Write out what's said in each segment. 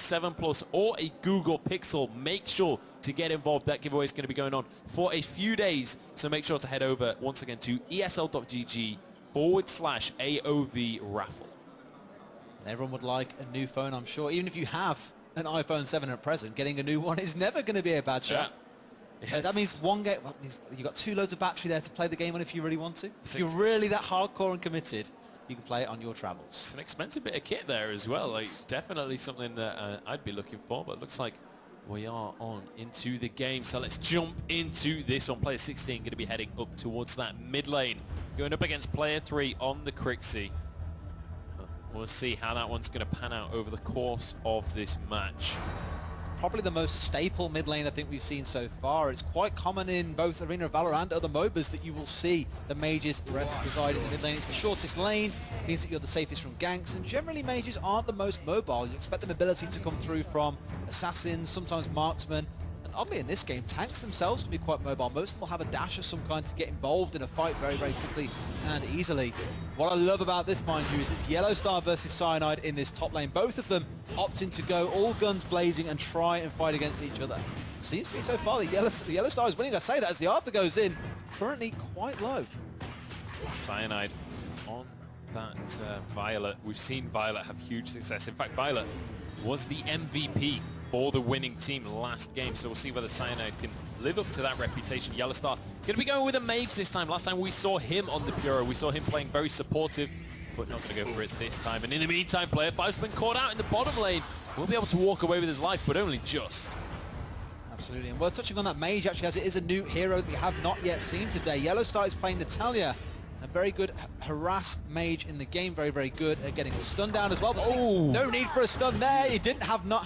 7 Plus or a Google Pixel, make sure to get involved. That giveaway is going to be going on for a few days, so make sure to head over once again to esl.gg/AOV raffle. And everyone would like a new phone, I'm sure. Even if you have an iPhone 7 at present, getting a new one is never going to be a bad shot. Yeah. Yes. That means one game. Well, means you've got 2 loads of battery there to play the game on if you really want to. If you're really that hardcore and committed, you can play it on your travels. It's an expensive bit of kit there as well. Like, definitely something that I'd be looking for, but it looks like we are on into the game. So let's jump into this one. Player 16 going to be heading up towards that mid lane, going up against player 3 on the Crixie. We'll see how that one's going to pan out over the course of this match. Probably the most staple mid lane I think we've seen so far. It's quite common in both Arena of Valor and other MOBAs that you will see the mages reside in the mid lane. It's the shortest lane, means that you're the safest from ganks, and generally mages aren't the most mobile. You expect the mobility to come through from assassins, sometimes marksmen, and oddly in this game, tanks themselves can be quite mobile. Most of them will have a dash of some kind to get involved in a fight very, very quickly and easily. What I love about this, mind you, is it's YELLOWSTAR versus CYANIDE in this top lane. Both of them opting to go all guns blazing and try and fight against each other. Seems to be so far the YELLOWSTAR is winning. I say that as the Arthur goes in, currently quite low. CYANIDE on that Violet. We've seen Violet have huge success. In fact, Violet was the MVP for the winning team last game, so we'll see whether CYANIDE can live up to that reputation. YELLOWSTAR going to be going with a mage this time. Last time we saw him on the Bureau, we saw him playing very supportive, but not going to go for it this time. And in the meantime, player 5's been caught out in the bottom lane. Will be able to walk away with his life, but only just. Absolutely, and we're touching on that mage actually, as it is a new hero that we have not yet seen today. YELLOWSTAR is playing Natalia, a very good harass mage in the game, very, very good at getting a stun down as well. But no need for a stun there. He did not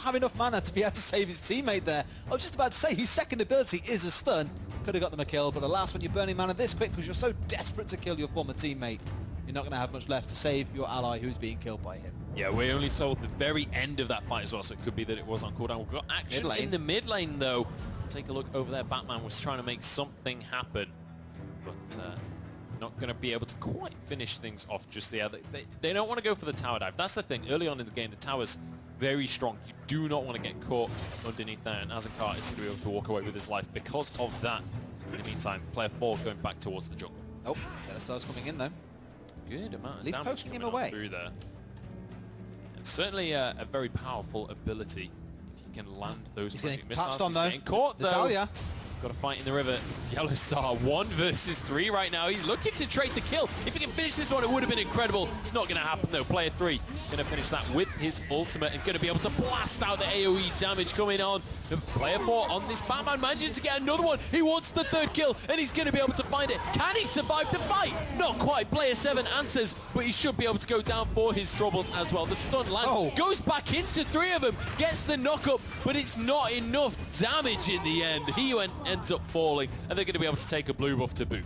have enough mana to be able to save his teammate there. I was just about to say his second ability is a stun. Could have got them a kill, but alas, when you're burning mana this quick because you're so desperate to kill your former teammate, you're not going to have much left to save your ally who's being killed by him. Yeah, we only saw the very end of that fight as well, so it could be that it was on cooldown. We've got action in the mid lane though. Take a look over there. Batman was trying to make something happen, but not going to be able to quite finish things off just there. They don't want to go for the tower dive. That's the thing. Early on in the game, the tower's very strong. You do not want to get caught underneath there, and Azakar is going to be able to walk away with his life because of that. In the meantime, player 4 going back towards the jungle. Oh, YELLOWSTAR's coming in though. Good amount of damage poking him away through there. And certainly a very powerful ability if you can land those magic missiles. He's getting caught though. Natalia. Got a fight in the river. YELLOWSTAR 1 versus 3 right now. He's looking to trade the kill. If he can finish this one, it would have been incredible. It's not going to happen though. Player 3 going to finish that with his ultimate and going to be able to blast out the AoE damage coming on. Player 4 on this Batman managing to get another one. He wants the 3rd kill and he's going to be able to find it. Can he survive the fight? Not quite. Player 7 answers, but he should be able to go down for his troubles as well. The stun lands, goes back into 3 of them, gets the knock up, but it's not enough damage in the end. He ends up falling, and they're going to be able to take a blue buff to boot.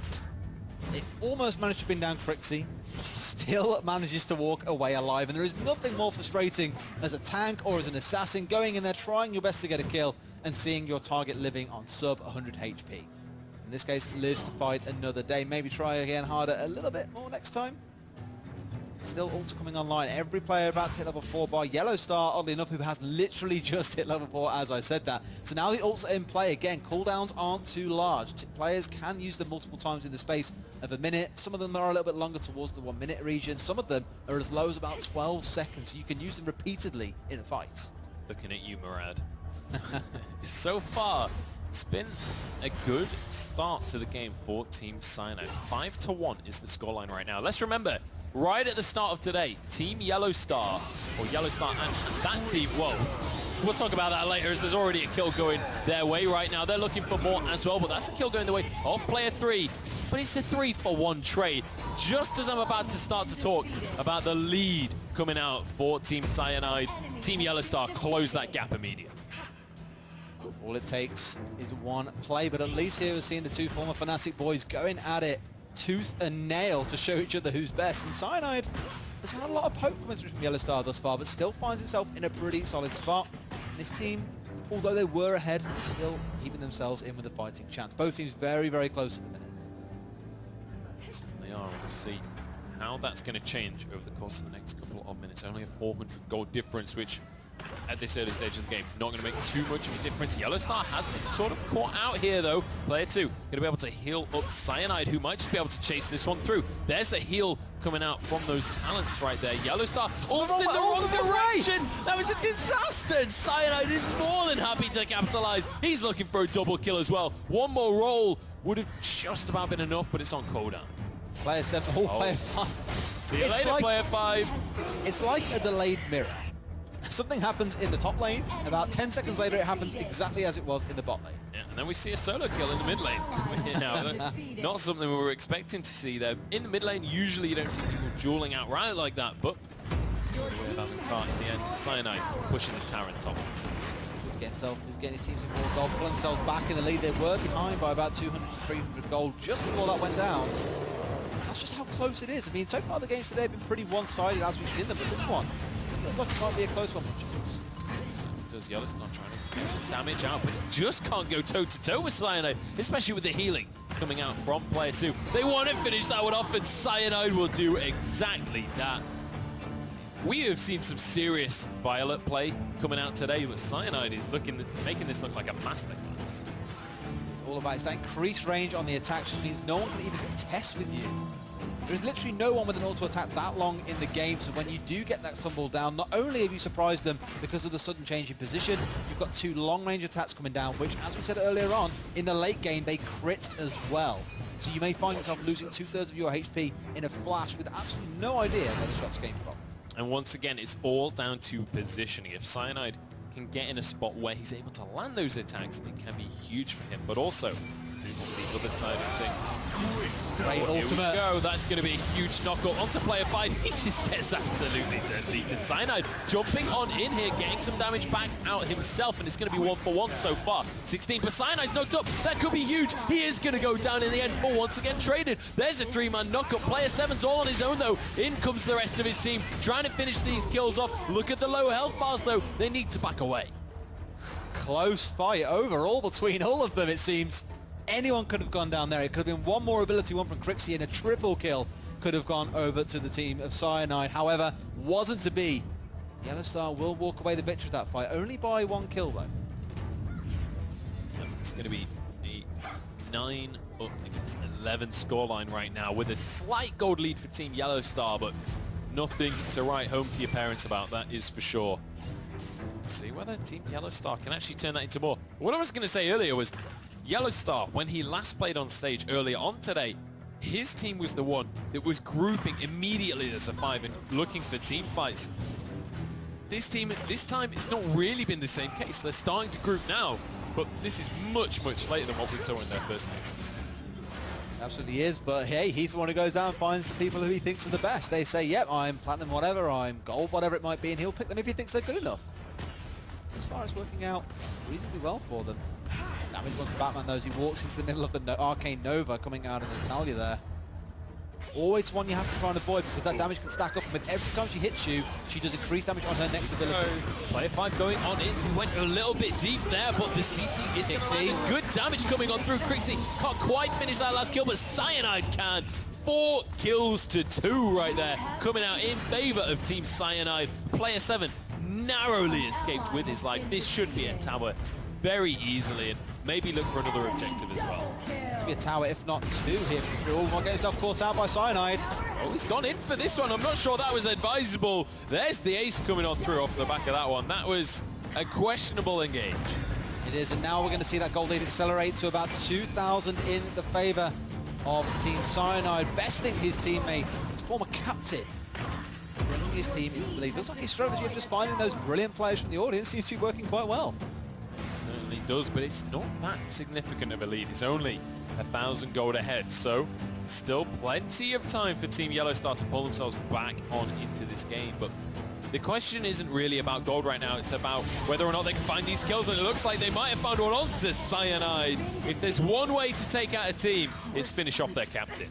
It almost managed to bring down Crixie, still manages to walk away alive, and there is nothing more frustrating as a tank or as an assassin going in there trying your best to get a kill and seeing your target living on sub 100 HP. In this case, lives to fight another day. Maybe try again harder a little bit more next time. Still ults coming online. Every player about to hit level 4 by YELLOWSTAR, oddly enough, who has literally just hit level 4 as I said that. So now the ults are in play again. Cooldowns aren't too large. Players can use them multiple times in the space of a minute. Some of them are a little bit longer towards the 1 minute region. Some of them are as low as about 12 seconds. So you can use them repeatedly in a fight. Looking at you, Murad. So far, it's been a good start to the game for Team CYANIDE. 5-1 is the scoreline right now. Let's remember, right at the start of today, Team YELLOWSTAR, or YELLOWSTAR and that team, well, we'll talk about that later as there's already a kill going their way right now. They're looking for more as well, but that's a kill going the way of player 3. But it's a 3-for-1 trade. Just as I'm about to start to talk about the lead coming out for Team CYANIDE, Team YELLOWSTAR close that gap immediately. All it takes is one play, but at least here we're seeing the 2 former Fnatic boys going at it tooth and nail to show each other who's best. And CYANIDE has had a lot of poke coming through from YELLOWSTAR thus far, but still finds itself in a pretty solid spot. And this team, although they were ahead, are still keeping themselves in with a fighting chance. Both teams very, very close at the minute. Yes, they are. We'll see how that's going to change over the course of the next couple of minutes. Only a 400 gold difference, which at this early stage of the game. Not going to make too much of a difference. YELLOWSTAR has been sort of caught out here, though. Player 2 going to be able to heal up CYANIDE, who might just be able to chase this one through. There's the heal coming out from those talents right there. YELLOWSTAR ults in the wrong direction. That was a disaster. And CYANIDE is more than happy to capitalize. He's looking for a double kill as well. One more roll would have just about been enough, but it's on cooldown. Player 7, player 5. See you later, player 5. It's like a delayed mirror. Something happens in the top lane, about 10 seconds later it happens exactly as it was in the bot lane. Yeah, and then we see a solo kill in the mid lane. Not something we were expecting to see there. In the mid lane, usually you don't see people dueling outright like that, but it doesn't cut in the end. CYANIDE pushing his tower in the top. He's getting his team some more gold, pulling themselves back in the lead. They were behind by about 200 to 300 gold just before that went down. That's just how close it is. I mean, so far the games today have been pretty one-sided as we've seen them, but this one, it feels like it might be a close one. So does YELLOWSTAR trying to get some damage out, but he just can't go toe-to-toe with CYANIDE, especially with the healing coming out from player 2. They want to finish that one off, and CYANIDE will do exactly that. We have seen some serious Violet play coming out today, but CYANIDE is making this look like a masterclass. It's all about that increased range on the attack, which means no one can even contest with you. There's literally no one with an auto attack that long in the game, so when you do get that stumble down, not only have you surprised them because of the sudden change in position, you've got 2 long-range attacks coming down, which, as we said earlier on, in the late game, they crit as well. So you may find yourself losing 2/3 of your HP in a flash with absolutely no idea where the shots came from. And once again, it's all down to positioning. If CYANIDE can get in a spot where he's able to land those attacks, it can be huge for him, but also the other side of things. Great ultimate. Here we go. That's going to be a huge knockup onto player 5. He just gets absolutely deleted. CYANIDE jumping on in here, getting some damage back out himself, and it's going to be 1-for-1 so far. 16, but CYANIDE's knocked up. That could be huge. He is going to go down in the end, but once again traded. There's a 3-man knockup. Player 7's all on his own, though. In comes the rest of his team, trying to finish these kills off. Look at the low health bars, though. They need to back away. Close fight overall between all of them, it seems. Anyone could have gone down there. It could have been one more ability, one from Crixie, and a triple kill could have gone over to the team of CYANIDE. However, wasn't to be. YELLOWSTAR will walk away the victor of that fight, only by 1 kill though. It's going to be a 9 up against 11 scoreline right now, with a slight gold lead for Team YELLOWSTAR, but nothing to write home to your parents about, that is for sure. See whether Team YELLOWSTAR can actually turn that into more. What I was going to say earlier was, YELLOWSTAR, when he last played on stage earlier on today, his team was the one that was grouping immediately as a 5 and looking for team fights. This team, this time, it's not really been the same case. They're starting to group now, but this is much, much later than what we saw in their first game. Absolutely is, but hey, he's the one who goes out and finds the people who he thinks are the best. They say, yep, I'm platinum whatever, I'm gold whatever it might be, and he'll pick them if he thinks they're good enough. As far as working out reasonably well for them. Damage onto Batman though as he walks into the middle of the Arcane Nova coming out of Natalia there. Always one you have to try and avoid because that damage can stack up, and with every time she hits you, she does increased damage on her next ability. Player 5 going on in. He went a little bit deep there, but the CC is finding good damage coming on through. Crixie can't quite finish that last kill, but CYANIDE can. 4 kills to 2 right there, coming out in favor of Team CYANIDE. Player 7 narrowly escaped with his life. This should be a tower very easily, and maybe look for another objective as well. Be a tower, if not 2 here through. All might get himself caught out by CYANIDE. Oh, he's gone in for this one. I'm not sure that was advisable. There's the ace coming on through off the back of that one. That was a questionable engage. It is, and now we're going to see that gold lead accelerate to about 2,000 in the favor of Team CYANIDE, besting his teammate, his former captain, bringing his team into the lead. Looks like his strategy of just finding those brilliant players from the audience seems to be working quite well. It certainly does, but it's not that significant of a lead. It's only 1,000 gold ahead, so still plenty of time for Team YELLOWSTAR to pull themselves back on into this game. But the question isn't really about gold right now. It's about whether or not they can find these kills, and it looks like they might have found one onto CYANIDE. If there's one way to take out a team, it's finish off their captain.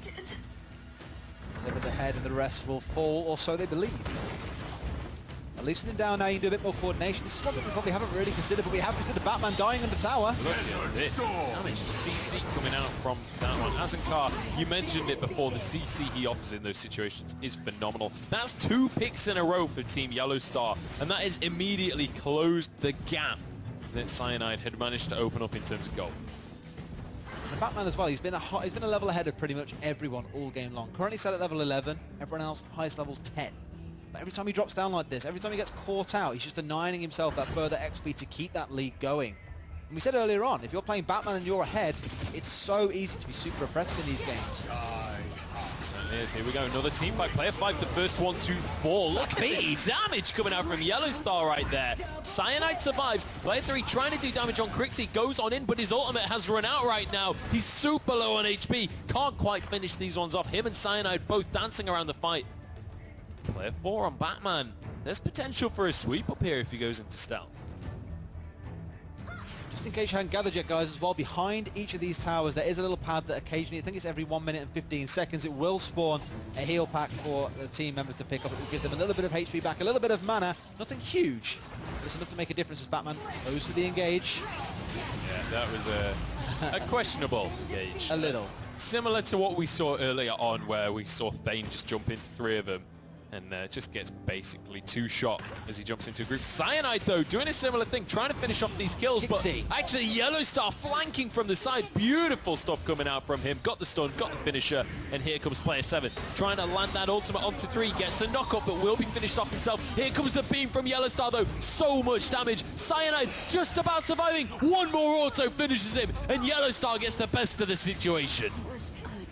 7 ahead and the rest will fall, or so they believe. At least with him down now, you can do a bit more coordination. This is one that we probably haven't really considered, but we have considered Batman dying on the tower. Look at this damage. CC coming out from that one. Azankar, you mentioned it before, the CC he offers in those situations is phenomenal. That's 2 picks in a row for Team YELLOWSTAR, and that has immediately closed the gap that CYANIDE had managed to open up in terms of goal. And Batman as well, he's been a level ahead of pretty much everyone all game long. Currently set at level 11, everyone else highest level's 10. But every time he drops down like this, every time he gets caught out, he's just denying himself that further XP to keep that lead going. And we said earlier on, if you're playing Batman and you're ahead, it's so easy to be super oppressive in these games. So here we go, another team fight. Player 5, the first 1, 2, 4. Look at me, damage coming out from YELLOWSTAR right there. CYANIDE survives. Player 3 trying to do damage on Crixie, goes on in, but his ultimate has run out right now. He's super low on HP. Can't quite finish these ones off. Him and CYANIDE both dancing around the fight. Player 4 on Batman. There's potential for a sweep up here if he goes into stealth. Just in case you hadn't gathered yet, guys, as well, behind each of these towers, there is a little pad that occasionally, I think it's every 1 minute and 15 seconds, it will spawn a heal pack for the team members to pick up. It will give them a little bit of HP back, a little bit of mana, nothing huge. But it's enough to make a difference as Batman goes for the engage. Yeah, that was a questionable engage. A little. Similar to what we saw earlier on, where we saw Thane just jump into 3 of them. And just gets basically 2-shot as he jumps into a group. CYANIDE, though, doing a similar thing, trying to finish off these kills, but actually YELLOWSTAR flanking from the side. Beautiful stuff coming out from him. Got the stun, got the finisher, and here comes player 7. Trying to land that ultimate onto 3, gets a knock-up, but will be finished off himself. Here comes the beam from YELLOWSTAR, though. So much damage. CYANIDE just about surviving. One more auto finishes him, and YELLOWSTAR gets the best of the situation.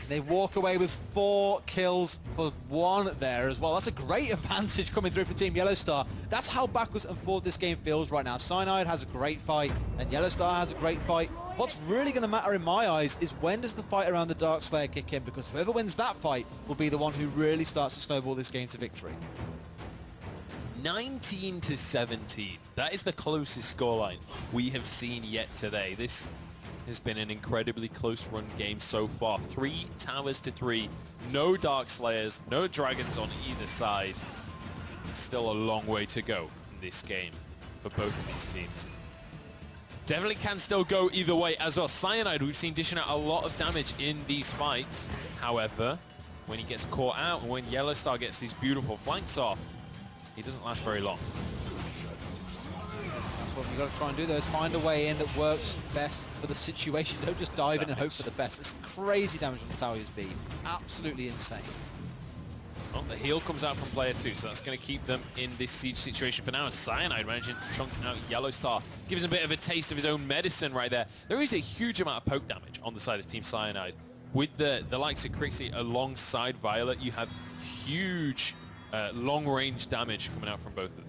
They walk away with 4 kills for 1 there as well. That's a great advantage coming through for Team YELLOWSTAR. That's how backwards and forward this game feels right now. CYANIDE has a great fight, and YELLOWSTAR has a great fight. What's really going to matter in my eyes is when does the fight around the Dark Slayer kick in, because whoever wins that fight will be the one who really starts to snowball this game to victory. 19-17. That is the closest scoreline we have seen yet today. This has been an incredibly close run game so far. 3 towers to 3. No Dark Slayers, no Dragons on either side. Still a long way to go in this game for both of these teams. Definitely can still go either way as well. CYANIDE, we've seen dishing out a lot of damage in these fights. However, when he gets caught out and when YELLOWSTAR gets these beautiful flanks off, he doesn't last very long. That's what we've got to try and do, though, is find a way in that works best for the situation. Don't just dive in and hope for the best. It's crazy damage on the tower's beam. Absolutely insane. Well, the heal comes out from player 2, so that's going to keep them in this siege situation for now. CYANIDE managing to chunk out YELLOWSTAR. Gives him a bit of a taste of his own medicine right there. There is a huge amount of poke damage on the side of Team CYANIDE. With the likes of Crixie alongside Violet, you have huge long-range damage coming out from both of them.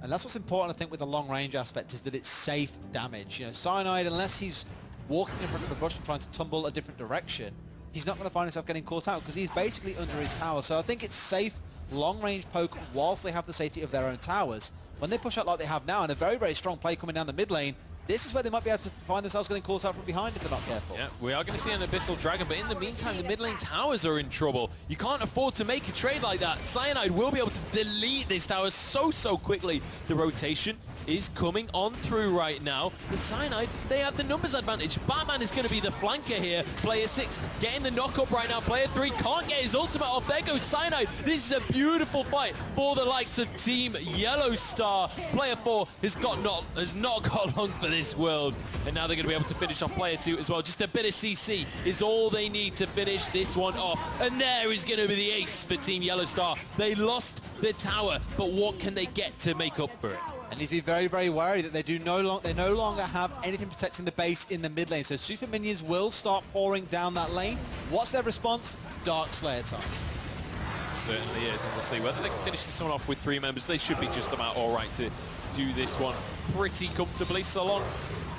And that's what's important, I think, with the long-range aspect, is that it's safe damage. You know, CYANIDE, unless he's walking in front of the bush and trying to tumble a different direction, he's not going to find himself getting caught out because he's basically under his tower. So I think it's safe, long-range poke whilst they have the safety of their own towers. When they push out like they have now, and a very, very strong play coming down the mid lane, this is where they might be able to find themselves getting caught out from behind if they're not careful. Yeah, we are going to see an Abyssal Dragon, but in the meantime, the mid lane towers are in trouble. You can't afford to make a trade like that. CYANIDE will be able to delete this tower so quickly. The rotation is coming on through right now. The CYANIDE, they have the numbers advantage. Batman is going to be the flanker here. Player 6 getting the knock-up right now. Player 3 can't get his ultimate off. There goes CYANIDE. This is a beautiful fight for the likes of Team YELLOWSTAR. Player 4 has not got long for this world. And now they're going to be able to finish off player 2 as well. Just a bit of CC is all they need to finish this one off. And there is going to be the ace for Team YELLOWSTAR. They lost the tower, but what can they get to make up for it? And needs to be very, very wary that they no longer have anything protecting the base in the mid lane. So super minions will start pouring down that lane. What's their response? Dark Slayer time. Certainly is, and we'll see whether they can finish this one off with 3 members. They should be just about all right to do this one pretty comfortably, so long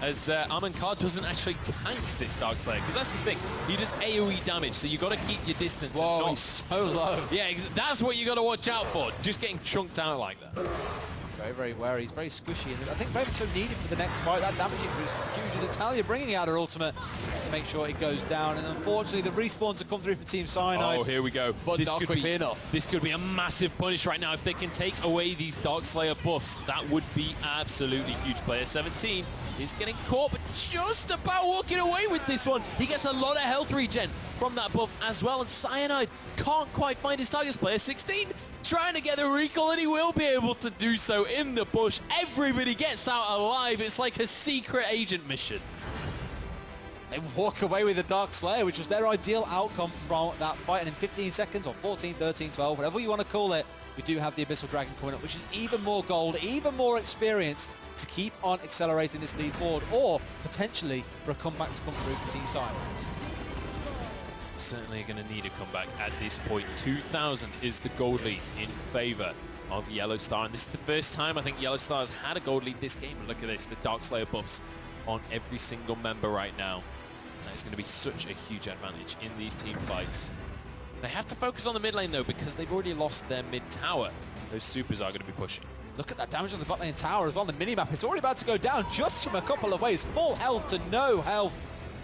as Amankar doesn't actually tank this Dark Slayer, because that's the thing. He does AoE damage, so you got to keep your distance. Whoa, and not... he's so low. Yeah, that's what you got to watch out for, just getting chunked out like that. very, very wary. He's very squishy, and I think very much so needed for the next fight. That damage increase huge. And Italia bringing out her ultimate just to make sure it goes down. And unfortunately, the respawns have come through for Team CYANIDE. Oh, here we go. But this not could quickly be enough. This could be a massive punish right now. If they can take away these Darkslayer buffs, that would be absolutely huge. Player 17 is getting caught, but just about walking away with this one. He gets a lot of health regen from that buff as well, and CYANIDE can't quite find his targets. Player 16 trying to get the recall, and he will be able to do so in the bush. Everybody gets out alive. It's like a secret agent mission. They walk away with the Dark Slayer, which was their ideal outcome from that fight. And in 15 seconds, or 14, 13, 12, whatever you want to call it, we do have the Abyssal Dragon coming up, which is even more gold, even more experience to keep on accelerating this lead forward, or potentially for a comeback to come through for Team CYANIDE. Certainly going to need a comeback at this point. 2,000 is the gold lead in favor of YELLOWSTAR, and this is the first time I think YELLOWSTAR has had a gold lead this game. And look at this, the Darkslayer buffs on every single member right now. That is going to be such a huge advantage in these team fights. They have to focus on the mid lane though, because they've already lost their mid tower. Those supers are going to be pushing. Look at that damage on the bot lane tower as well. The minimap is already about to go down just from a couple of ways. Full health to no health.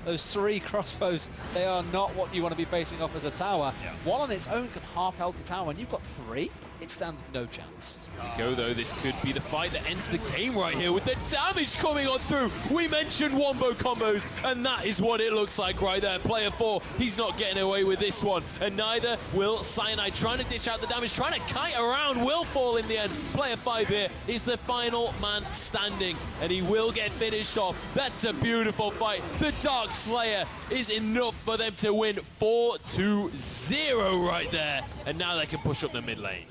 Those 3 crossbows, they are not what you want to be facing off as a tower. Yeah. One on its own can half health the tower. When you've got 3, it stands no chance. Here we go though, this could be the fight that ends the game right here with the damage coming on through. We mentioned wombo combos, and that is what it looks like right there. Player 4, he's not getting away with this one, and neither will CYANIDE. Trying to dish out the damage, trying to kite around, will fall in the end. Player 5 here is the final man standing, and he will get finished off. That's a beautiful fight. The Dark Slayer is enough for them to win 4-0 right there, and now they can push up the mid lane.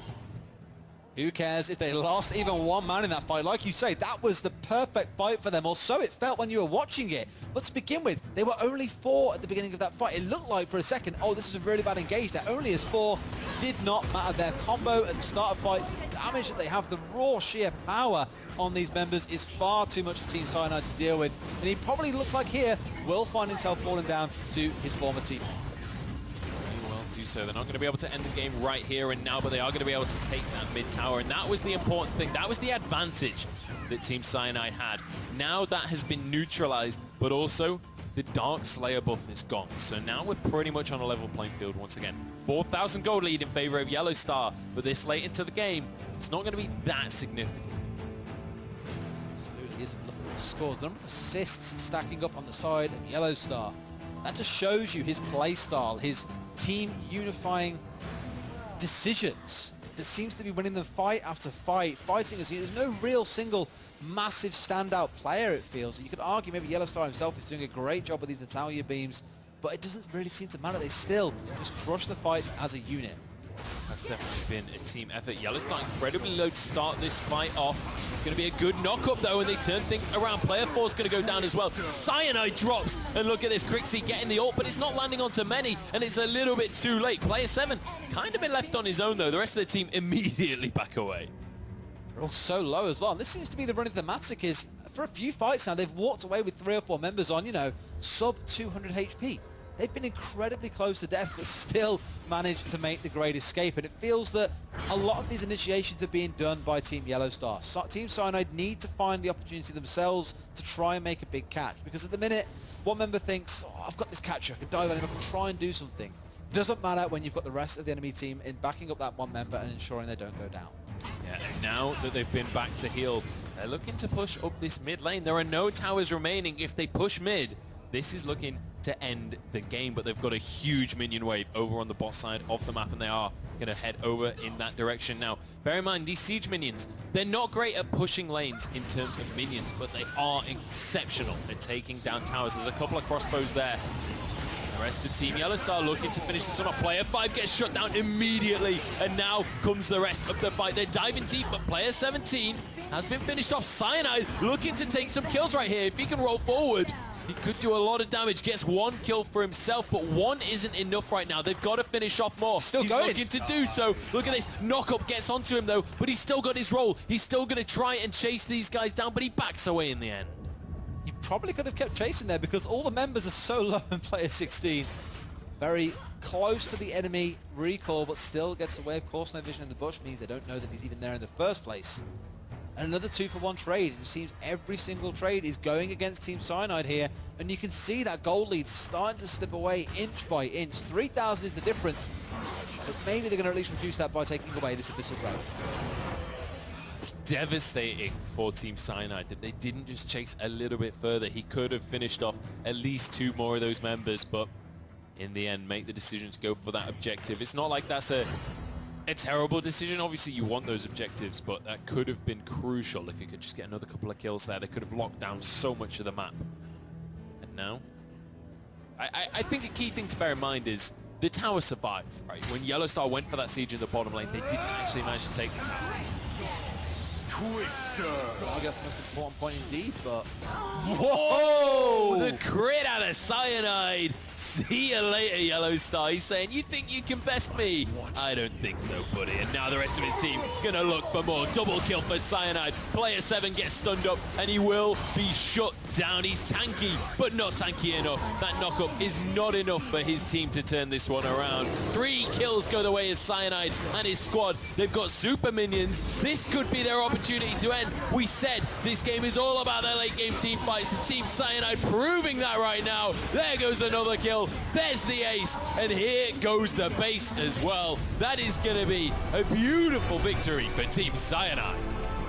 Who cares if they lost even one man in that fight? Like you say, that was the perfect fight for them, or so it felt when you were watching it. But to begin with, they were only 4 at the beginning of that fight. It looked like for a second, oh, this is a really bad engage. They're only as 4. Did not matter. Their combo at the start of fights, the damage that they have, the raw sheer power on these members is far too much for Team CYANIDE to deal with. And he probably looks like here will find himself falling down to his former teammate. Do so. They're not going to be able to end the game right here and now, but they are going to be able to take that mid tower, and that was the important thing. That was the advantage that Team CYANIDE had. Now that has been neutralized, but also the Dark Slayer buff is gone. So now we're pretty much on a level playing field once again. 4,000 gold lead in favor of YELLOWSTAR, but this late into the game, it's not going to be that significant. Absolutely isn't. Look at the scores. The number of assists stacking up on the side of YELLOWSTAR. That just shows you his play style, his team unifying decisions that seems to be winning them fight after fight, fighting as there's no real single massive standout player, it feels. You could argue maybe YELLOWSTAR himself is doing a great job with these Italia beams, but it doesn't really seem to matter. They still just crush the fights as a unit. That's definitely been a team effort. YELLOWSTAR incredibly low to start this fight off. It's going to be a good knock-up, though, and they turn things around. Player 4 is going to go down as well. CYANIDE drops, and look at this. Crixie getting the ult, but it's not landing onto many, and it's a little bit too late. Player 7 kind of been left on his own, though. The rest of the team immediately back away. They're all so low as well. And this seems to be the run of the thematic is, for a few fights now, they've walked away with 3 or 4 members on, you know, sub 200 HP. They've been incredibly close to death, but still managed to make the great escape. And it feels that a lot of these initiations are being done by Team YELLOWSTAR. So Team CYANIDE need to find the opportunity themselves to try and make a big catch. Because at the minute, one member thinks, oh, I've got this catcher, I can dive on him, I can try and do something. Doesn't matter when you've got the rest of the enemy team in backing up that one member and ensuring they don't go down. Yeah, and now that they've been back to heal, they're looking to push up this mid lane. There are no towers remaining. If they push mid, this is looking to end the game, but they've got a huge minion wave over on the bot side of the map, and they are going to head over in that direction now. Bear in mind, these siege minions, they're not great at pushing lanes in terms of minions, but they are exceptional at taking down towers. There's a couple of crossbows there. The rest of Team YELLOWSTAR looking to finish this one off. Player 5 gets shut down immediately, and now comes the rest of the fight. They're diving deep, but Player 17 has been finished off. CYANIDE looking to take some kills right here. If he can roll forward, he could do a lot of damage. Gets 1 kill for himself, but 1 isn't enough right now. They've got to finish off more. Still he's going. looking to do so. Look at this. Knock-up gets onto him, though, but he's still got his roll. He's still going to try and chase these guys down, but he backs away in the end. You probably could have kept chasing there because all the members are so low in Player 16. Very close to the enemy recall, but still gets away. Of course, no vision in the bush means they don't know that he's even there in the first place. And another 2-for-1 trade. It seems every single trade is going against Team CYANIDE here. And you can see that gold lead starting to slip away inch by inch. 3,000 is the difference. But maybe they're going to at least reduce that by taking away this Abyssal Grove. It's devastating for Team CYANIDE that they didn't just chase a little bit further. He could have finished off at least 2 more of those members, but in the end, make the decision to go for that objective. It's not like that's a terrible decision. Obviously, you want those objectives, but that could have been crucial if you could just get another couple of kills there. They could have locked down so much of the map. And now, I think a key thing to bear in mind is the tower survived, right? When YELLOWSTAR went for that siege in the bottom lane, they didn't actually manage to take the tower. Twister. I guess the most important point indeed, but... Whoa! The crit out of CYANIDE. See you later, YELLOWSTAR. He's saying, you think you can best me? I don't think so, buddy. And now the rest of his team gonna look for more. Double kill for CYANIDE. Player 7 gets stunned up, and he will be shut down. He's tanky, but not tanky enough. That knock-up is not enough for his team to turn this one around. 3 kills go the way of CYANIDE and his squad. They've got super minions. This could be their opportunity to end. We said this game is all about their late-game team fights. The Team CYANIDE proving that right now. There goes another kill. There's the ace, and here goes the base as well. That is going to be a beautiful victory for Team CYANIDE.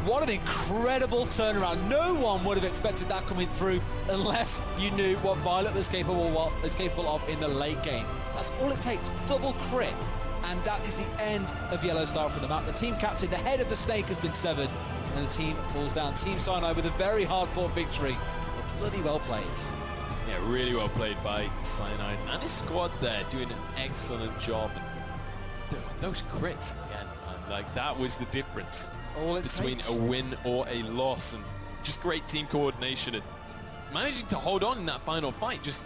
What an incredible turnaround. No one would have expected that coming through unless you knew what Violet was capable of in the late game. That's all it takes, double crit. And that is the end of YELLOWSTAR for the map. The team captain, the head of the snake, has been severed, and the team falls down. Team CYANIDE with a very hard-fought victory. But bloody well played. Yeah, really well played by CYANIDE and his squad there, doing an excellent job. And those crits again, man, like that was the difference between a win or a loss, and just great team coordination and managing to hold on in that final fight. Just,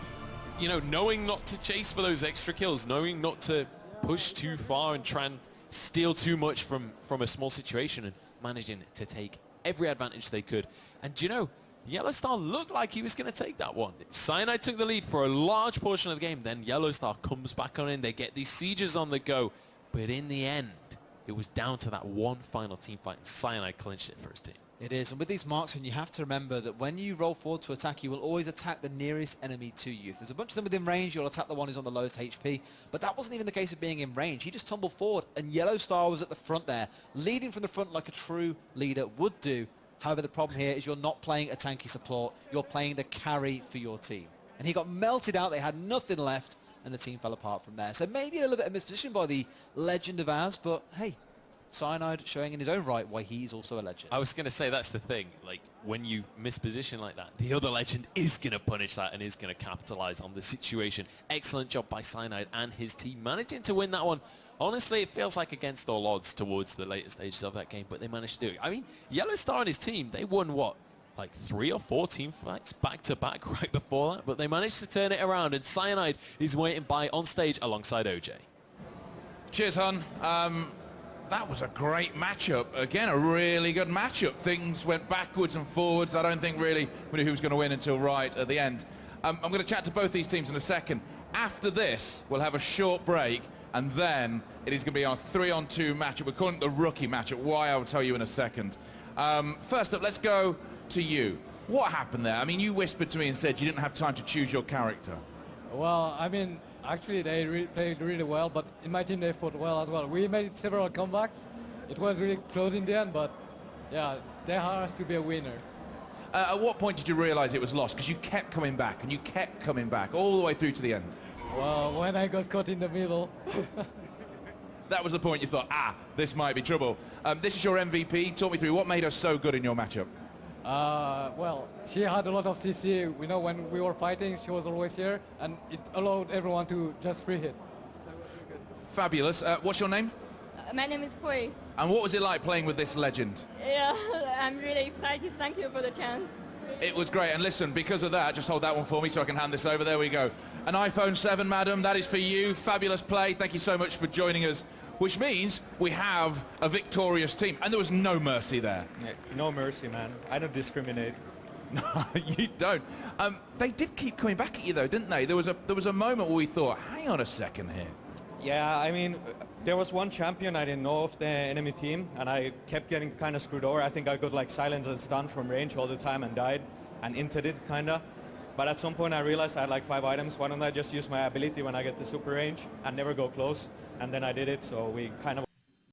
you know, knowing not to chase for those extra kills, knowing not to push too far and try and steal too much from a small situation, and managing to take every advantage they could. And you know, YELLOWSTAR looked like he was going to take that one. CYANIDE took the lead for a large portion of the game. Then YELLOWSTAR comes back on in. They get these sieges on the go. But in the end, it was down to that one final team fight, and CYANIDE clinched it for his team. It is, and with these marksmen, you have to remember that when you roll forward to attack, you will always attack the nearest enemy to you. If there's a bunch of them within range, you'll attack the one who's on the lowest HP. But that wasn't even the case of being in range. He just tumbled forward, and YELLOWSTAR was at the front there, leading from the front like a true leader would do. However, the problem here is you're not playing a tanky support, you're playing the carry for your team. And he got melted out, they had nothing left, and the team fell apart from there. So maybe a little bit of misposition by the legend of ours, but hey, CYANIDE showing in his own right why he's also a legend. I was going to say, that's the thing. Like, when you misposition like that, the other legend is going to punish that and is going to capitalize on the situation. Excellent job by CYANIDE and his team managing to win that one. Honestly, it feels like against all odds towards the later stages of that game, but they managed to do it. I mean, YELLOWSTAR and his team, they won, what, like 3 or 4 team fights back-to-back right before that, but they managed to turn it around, and CYANIDE is waiting by on stage alongside OJ. Cheers, Hun. That was a great matchup. Again, a really good matchup. Things went backwards and forwards. I don't think really we knew who was going to win until right at the end. I'm going to chat to both these teams in a second. After this, we'll have a short break, and then it is going to be our 3-on-2 matchup. We're calling it the rookie matchup. Why, I will tell you in a second. First up, let's go to you. What happened there? I mean, you whispered to me and said you didn't have time to choose your character. Well, I mean, actually they played really well, but in my team they fought well as well. We made several comebacks. It was really close in the end, but yeah, there has to be a winner. At what point did you realize it was lost? Because you kept coming back, and you kept coming back all the way through to the end. Well, when I got caught in the middle. That was the point you thought, this might be trouble. This is your MVP. Talk me through what made her so good in your matchup. Well, she had a lot of CC. You know, when we were fighting, she was always here, and it allowed everyone to just free hit. So it was really good. Fabulous. What's your name? My name is Hui. And what was it like playing with this legend? Yeah, I'm really excited. Thank you for the chance. It was great. And listen, because of that, just hold that one for me so I can hand this over. There we go. An iPhone 7, madam. That is for you. Fabulous play. Thank you so much for joining us. Which means we have a victorious team. And there was no mercy there. Yeah, no mercy, man. I don't discriminate. No, you don't. They did keep coming back at you, though, didn't they? There was a moment where we thought, hang on a second here. Yeah, I mean, There was one champion I didn't know of the enemy team, and I kept getting kind of screwed over. I think I got like silence and stun from range all the time and died and inted it kind of. But at some point I realized I had like 5 items. Why don't I just use my ability when I get the super range and never go close? And then I did it, so we kind of